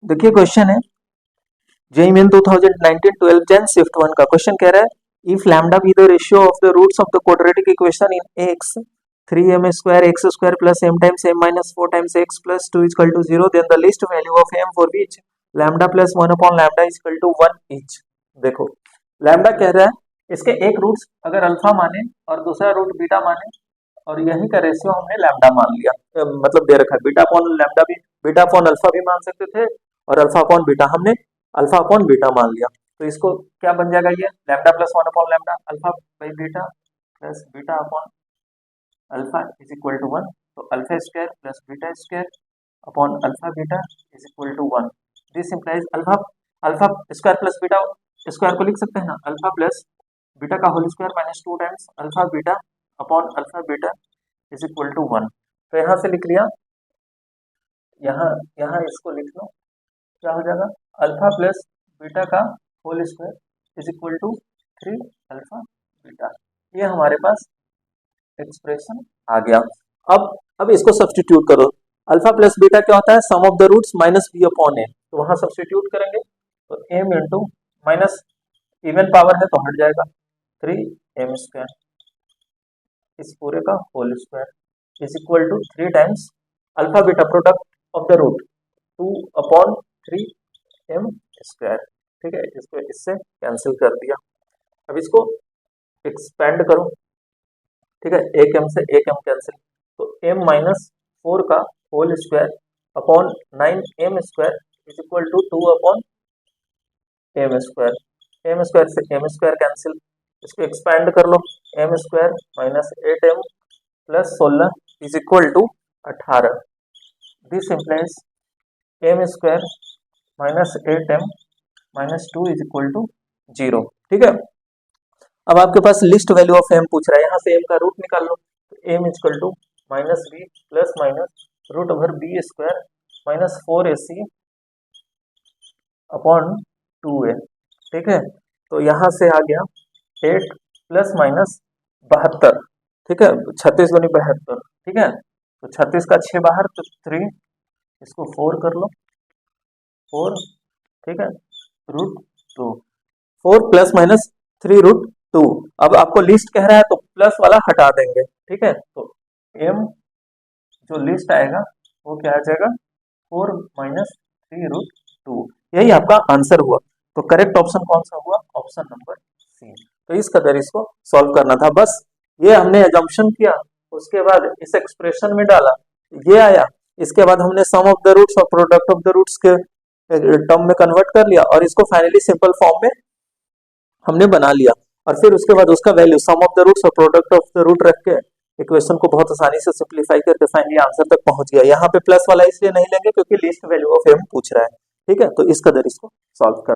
देखिए क्वेश्चन है JEE main 2019-12 जेन shift 1 का क्वेश्चन कह रहा है if lambda be the ratio of the roots of the quadratic equation in x 3m square x square plus m times m minus 4 times x plus 2 equal to 0 then the least value of m for which lambda plus 1 upon lambda equal to 1 each. देखो lambda कह रहा है इसके एक roots अगर alpha माने और दूसरा रूट बीटा माने और यही का रेशियो हमने लैम्डा मान लिया, मतलब दे रखा है बीटा अपॉन लैम्डा भी, बीटा अपॉन अल्फा भी मान सकते थे और अल्फा अपॉन बीटा हमने अल्फा अपॉन बीटा मान लिया। तो इसको क्या बन जाएगा, ये lambda plus 1 upon lambda alpha by beta plus beta upon alpha is equal to 1। तो alpha square plus beta square upon alpha beta is equal to 1। This implies alpha alpha square plus beta square को लिख सकते हैं ना, alpha plus beta का whole square minus 2 times alpha beta upon alpha beta is equal to 1। तो यहाँ से लिख लिया, यहाँ यहाँ इसको लिख लो, क्या हो जाएगा अल्फा प्लस बीटा का whole square is equal to 3 alpha beta. ये हमारे पास एक्सप्रेशन आ गया। अब इसको सब्स्टिट्यूट करो, अल्फा प्लस बीटा क्या होता है sum of the roots minus B upon A, तो वहां सब्स्टिट्यूट करेंगे तो M into minus even power है तो हट जाएगा 3m स्क्वायर इस पूरे का whole square is equal to 3 times alpha beta product of the root 2 upon 3m square. ठीक है, इसको इससे कैंसिल कर दिया। अब इसको एक्सपेंड करो, ठीक है, एक m से एक m कैंसिल, तो m माइनस 4 का whole square upon 9m square is equal to 2 upon m square, m square से m स्क्वायर कैंसिल, इसको एक्सपेंड कर लो, m square minus 8m plus 16 is equal to 18। This implies m square minus 8m minus 2 is equal to 0। ठीक है, अब आपके पास least value of m पूछ रहा है, यहाँ से m का रूट निकाल लो, तो m is equal to minus b plus minus root over b square minus 4ac upon 2a। ठीक है, तो यहाँ से आ गया 8 प्लस माइनस 72, ठीक है, 36 दूनी 72। ठीक है, तो 36 का 6 बाहर तो 3, इसको 4 कर लो 4, ठीक है, रूट 2, 4 प्लस माइनस 3 रूट 2। अब आपको लिस्ट कह रहा है तो प्लस वाला हटा देंगे। ठीक है, तो m जो लिस्ट आएगा वो क्या आ जाएगा 4 माइनस 3 रूट 2, यही आपका आंसर हुआ। तो करेक्ट ऑप्शन कौन सा हुआ, ऑप्शन नंबर सी। तो इस कदर इसको सॉल्व करना था, बस ये हमने एजम्पशन किया, उसके बाद इस एक्सप्रेशन में डाला, ये आया, इसके बाद हमने सम ऑफ द रूट्स और प्रोडक्ट ऑफ द रूट्स के टर्म में कन्वर्ट कर लिया और इसको फाइनली सिंपल फॉर्म में हमने बना लिया, और फिर उसके बाद उसका value sum of the roots और प्रोडक्ट ऑफ द रूट रख के इक्वेशन को बहुत आसानी से सिंप्लीफाई करके फाइनली आंसर तक पहुंच गया। यहाँ पे प्लस वाला इसलिए नहीं लेंगे क्योंकि लिस्ट वैल्यू ऑफ m पूछ रहा है। ठीक है, तो इस कदर इसको सॉल्व कर